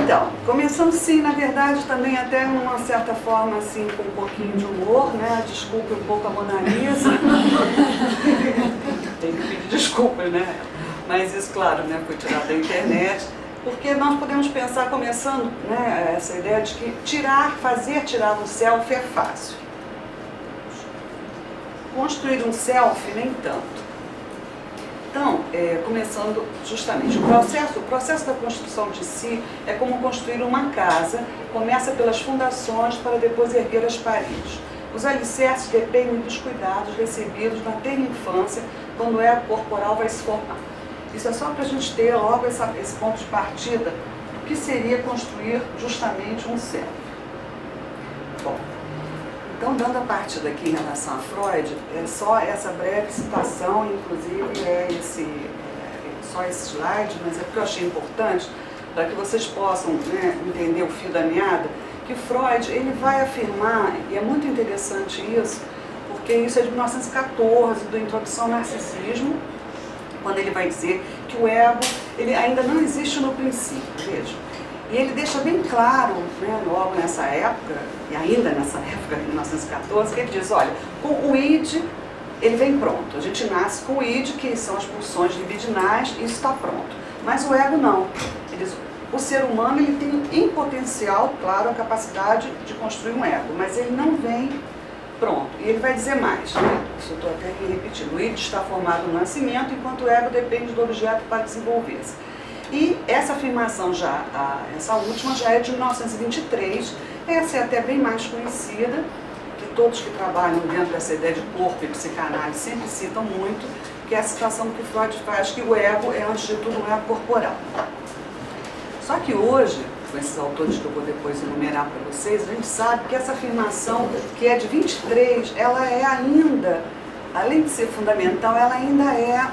Então, começamos sim, na verdade, também até uma certa forma, assim, com um pouquinho de humor, né? Desculpe um pouco a Mona Lisa. Tem que pedir desculpas, né? Mas isso, claro, né, foi tirado da internet. Porque nós podemos pensar, começando, né, essa ideia de que fazer tirar um selfie é fácil. Construir um selfie, nem tanto. Então, começando justamente, o processo da construção de si é como construir uma casa, começa pelas fundações para depois erguer as paredes. Os alicerces dependem dos cuidados recebidos na tenra infância, quando o ego corporal vai se formar. Isso é só para a gente ter logo esse ponto de partida, o que seria construir justamente um self. Bom, então, dando a partida aqui em relação a Freud, é só essa breve citação, inclusive só esse slide, mas é porque eu achei importante, para que vocês possam, né, entender o fio da meada, que Freud ele vai afirmar, e é muito interessante isso, porque isso é de 1914, do Introdução ao Narcisismo, quando ele vai dizer que o ego ele ainda não existe no princípio, veja. E ele deixa bem claro, né, logo nessa época, e ainda nessa época, em 1914, que ele diz, olha, com o id, ele vem pronto. A gente nasce com o id, que são as pulsões libidinais, e isso está pronto. Mas o ego não. Ele diz, o ser humano ele tem em potencial, claro, a capacidade de construir um ego, mas ele não vem pronto. E ele vai dizer mais, né? Isso eu estou até aqui repetindo. O id está formado no nascimento, enquanto o ego depende do objeto para desenvolver-se. E essa afirmação essa última já é de 1923, essa é até bem mais conhecida, que todos que trabalham dentro dessa ideia de corpo e psicanálise sempre citam muito, que é a citação que Freud faz, que o ego é, antes de tudo, um ego corporal. Só que hoje, com esses autores que eu vou depois enumerar para vocês, a gente sabe que essa afirmação, que é de 23, ela é ainda, além de ser fundamental, ela ainda é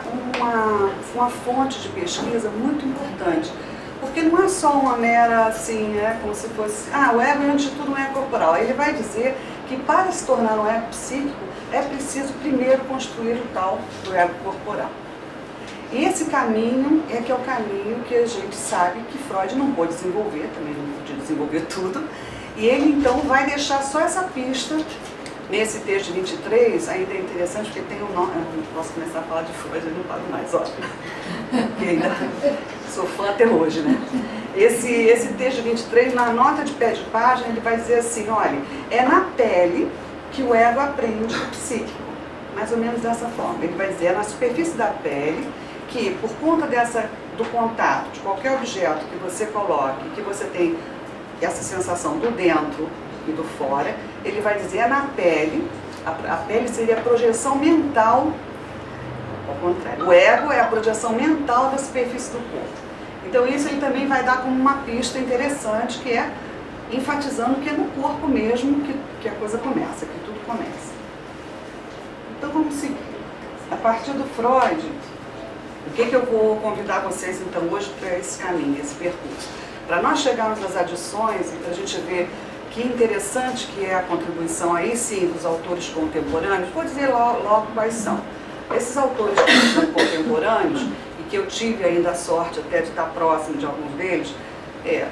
uma fonte de pesquisa muito importante. Porque não é só uma mera, assim, como se fosse, o ego, antes de tudo, um ego corporal. Ele vai dizer que para se tornar um ego psíquico, é preciso primeiro construir o tal do ego corporal. E esse caminho que é o caminho que a gente sabe que Freud não pôde desenvolver, também não podia desenvolver tudo, e ele então vai deixar só essa pista. Nesse texto de 23, ainda é interessante porque tem um nome, eu não posso começar a falar de Freud, eu não paro mais, ótimo, porque ainda sou fã até hoje, né? Esse texto de 23, na nota de pé de página, ele vai dizer assim, olha, é na pele que o ego aprende o psíquico, mais ou menos dessa forma. Ele vai dizer, é na superfície da pele que, por conta do contato de qualquer objeto que você coloque, que você tem essa sensação do dentro e do fora, ele vai dizer, é na pele, a pele seria a projeção mental, ao contrário, o ego é a projeção mental da superfície do corpo. Então isso ele também vai dar como uma pista interessante, que é enfatizando que é no corpo mesmo que a coisa começa, que tudo começa. Então vamos seguir. A partir do Freud, o que eu vou convidar vocês então hoje para esse caminho, esse percurso? Para nós chegarmos às adições e para a gente ver que interessante que é a contribuição aí sim dos autores contemporâneos, vou dizer logo quais são. Esses autores que são contemporâneos, e que eu tive ainda a sorte até de estar próximo de alguns deles,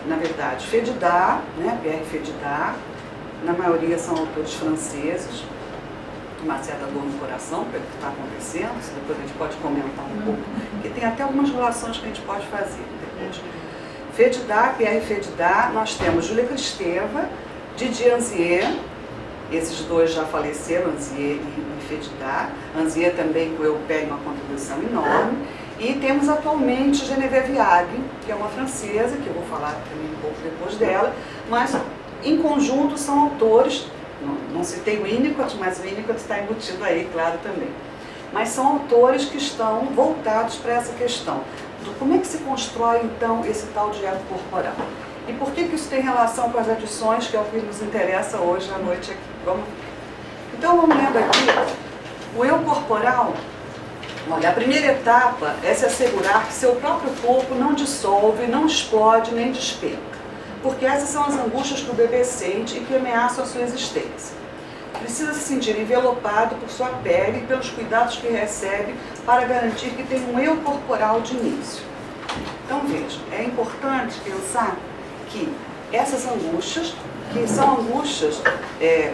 na verdade, Fédidat, né, Pierre Fédidat, na maioria são autores franceses, uma certa dor no coração pelo que está acontecendo, depois a gente pode comentar um pouco, porque tem até algumas relações que a gente pode fazer depois. Fédidat, Pierre Fédidat, nós temos Júlia Kristeva, Didier Anzier, esses dois já faleceram, Anzier e Fédidat. Anzier também com Eupélia uma contribuição enorme. E temos atualmente Geneviève Agui, que é uma francesa, que eu vou falar também um pouco depois dela, mas em conjunto são autores, não citei o Winnicott, mas o Winnicott está embutido aí, claro, também. Mas são autores que estão voltados para essa questão, do como é que se constrói então esse tal de ego corporal. E por que isso tem relação com as adições, que é o que nos interessa hoje à noite aqui? Então vamos lendo aqui, o eu corporal. Olha, a primeira etapa é se assegurar que seu próprio corpo não dissolve, não explode nem despenca, porque essas são as angústias que o bebê sente e que ameaçam a sua existência. Precisa se sentir envelopado por sua pele e pelos cuidados que recebe para garantir que tem um eu corporal de início. Então veja, é importante pensar que essas angústias, que são angústias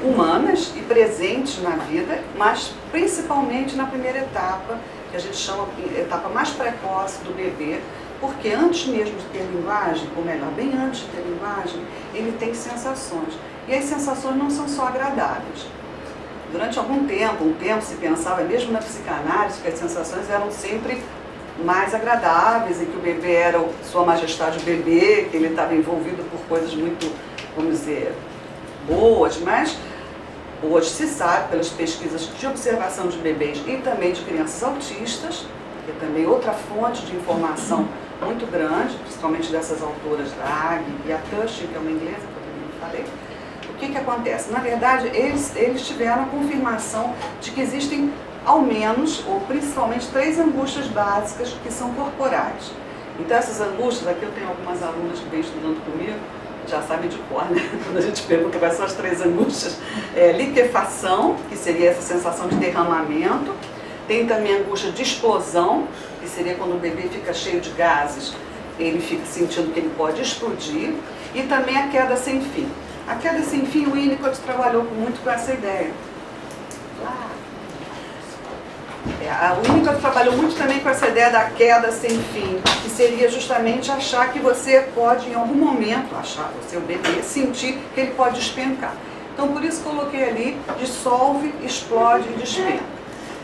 humanas e presentes na vida, mas principalmente na primeira etapa, que a gente chama de etapa mais precoce do bebê, porque antes mesmo de ter linguagem, ou melhor, bem antes de ter linguagem, ele tem sensações. E as sensações não são só agradáveis. Durante algum tempo, se pensava, mesmo na psicanálise, que as sensações eram sempre mais agradáveis e que o bebê era sua majestade o bebê, que ele estava envolvido por coisas muito, vamos dizer, boas, mas hoje se sabe, pelas pesquisas de observação de bebês e também de crianças autistas, que é também outra fonte de informação muito grande, principalmente dessas autoras da Ag e a Tushing, que é uma inglesa, que eu também falei. O que acontece? Na verdade, eles tiveram a confirmação de que existem ao menos, ou principalmente, 3 angústias básicas que são corporais. Então essas angústias, aqui eu tenho algumas alunas que vêm estudando comigo, já sabem de cor, né? Quando a gente pergunta quais são as 3 angústias, liquefação, que seria essa sensação de derramamento. Tem também a angústia de explosão, que seria quando o bebê fica cheio de gases, ele fica sentindo que ele pode explodir. E também a queda sem fim. A queda sem fim, o Winnicott trabalhou muito com essa ideia. O Winnicott trabalhou muito também com essa ideia da queda sem fim, que seria justamente achar que você pode, em algum momento, achar o seu bebê, sentir que ele pode despencar. Então, por isso coloquei ali, dissolve, explode e despenca.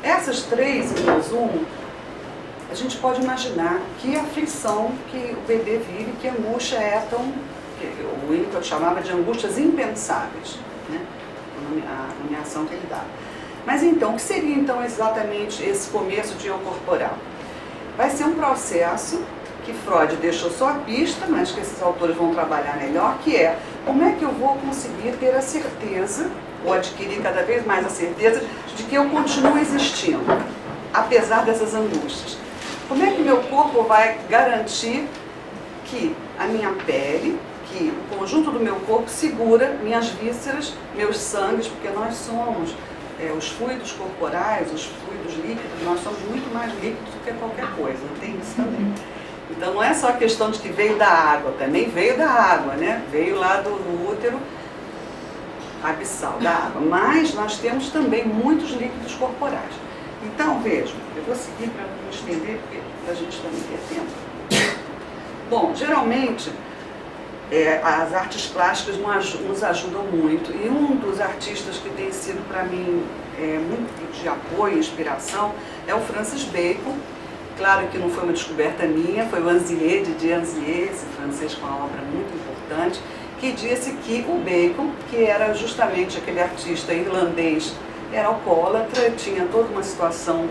Essas 3, em resumo, a gente pode imaginar que aflição que o bebê vive, que angústia é tão, que o Winnicott chamava de angústias impensáveis, né? A nomeação que ele dá. Mas então, o que seria então exatamente esse começo de eu corporal? Vai ser um processo que Freud deixou só a pista, mas que esses autores vão trabalhar melhor, que é como é que eu vou conseguir ter a certeza, ou adquirir cada vez mais a certeza, de que eu continuo existindo, apesar dessas angústias. Como é que meu corpo vai garantir que a minha pele, que o conjunto do meu corpo segura minhas vísceras, meus sangues, porque nós somos... os fluidos corporais, os fluidos líquidos, nós somos muito mais líquidos do que qualquer coisa, tem isso também. Então não é só a questão de que veio da água, também veio da água, né? Veio lá do útero abissal da água, mas nós temos também muitos líquidos corporais. Então vejam, eu vou seguir para não estender, porque a gente também ter tempo. Bom, geralmente as artes plásticas nos ajudam muito, e um dos artistas que tem sido para mim muito de apoio e inspiração é o Francis Bacon. Claro que não foi uma descoberta minha, foi o Anzier, Didier Anzier, esse francês com uma obra muito importante, que disse que o Bacon, que era justamente aquele artista irlandês, era alcoólatra, tinha toda uma situação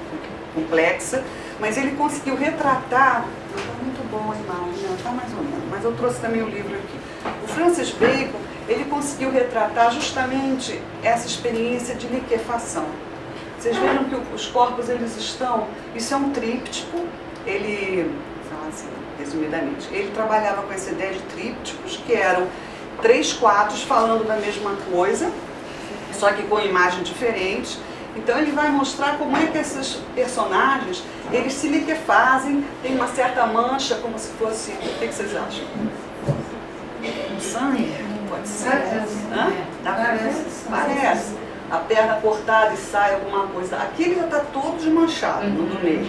complexa, mas ele conseguiu retratar. Não está muito bom a imagem, não está mais ou menos, mas eu trouxe também o livro aqui. O Francis Bacon, ele conseguiu retratar justamente essa experiência de liquefação. Vocês viram que os corpos, eles estão, isso é um tríptico, ele, assim, resumidamente, ele trabalhava com essa ideia de trípticos, que eram 3 quadros falando da mesma coisa, só que com imagens diferentes. Então ele vai mostrar como é que esses personagens, eles se liquefazem, tem uma certa mancha, como se fosse, o que vocês acham? Um sangue? Pode ser? Parece. A perna cortada e sai alguma coisa. Aqui ele já está todo desmanchado no meio.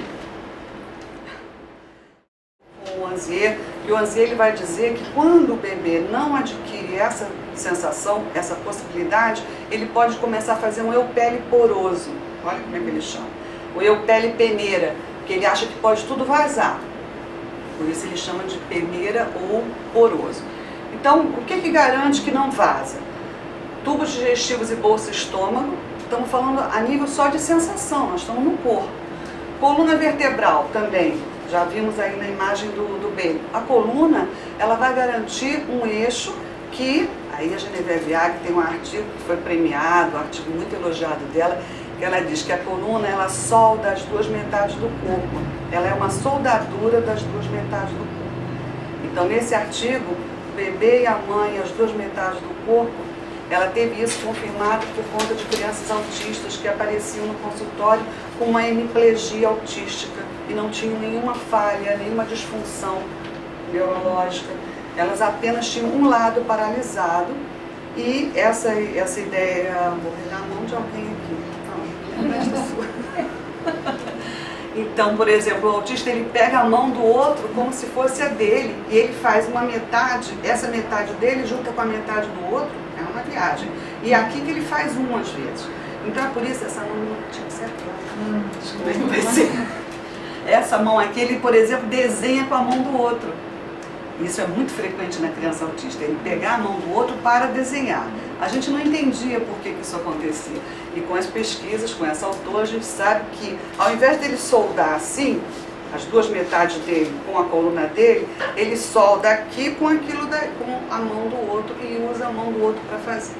O Anzier, e o Anzier ele vai dizer que quando o bebê não adquire essa sensação, essa possibilidade, ele pode começar a fazer um eupele poroso. Olha como é que ele chama. O eupele peneira, que ele acha que pode tudo vazar. Por isso ele chama de peneira ou poroso. Então, o que garante que não vaza? Tubos digestivos e bolsa estômago, estamos falando a nível só de sensação, nós estamos no corpo. Coluna vertebral também, já vimos aí na imagem do Bacon. A coluna, ela vai garantir um eixo que, aí a Genevieve Agg tem um artigo que foi premiado, um artigo muito elogiado dela, que ela diz que a coluna, ela solda as 2 metades do corpo. Ela é uma soldadura das 2 metades do corpo. Então, nesse artigo, o bebê e a mãe, as 2 metades do corpo, ela teve isso confirmado por conta de crianças autistas que apareciam no consultório com uma hemiplegia autística e não tinham nenhuma falha, nenhuma disfunção neurológica. Elas apenas tinham um lado paralisado e essa ideia... Vou pegar a mão de alguém aqui. Não, esta sua. Então, por exemplo, o autista ele pega a mão do outro como se fosse a dele e ele faz uma metade, essa metade dele junta com a metade do outro, é uma viagem. E é aqui que ele faz uma às vezes. Então é por isso essa mão não tinha que ser aquela. Acho que não vai ser. Essa mão aqui, ele, por exemplo, desenha com a mão do outro. Isso é muito frequente na criança autista, ele pegar a mão do outro para desenhar. A gente não entendia por que isso acontecia. E com as pesquisas, com essa autora, a gente sabe que ao invés dele soldar assim, as duas metades dele com a coluna dele, ele solda aqui com aquilo com a mão do outro e usa a mão do outro para fazer.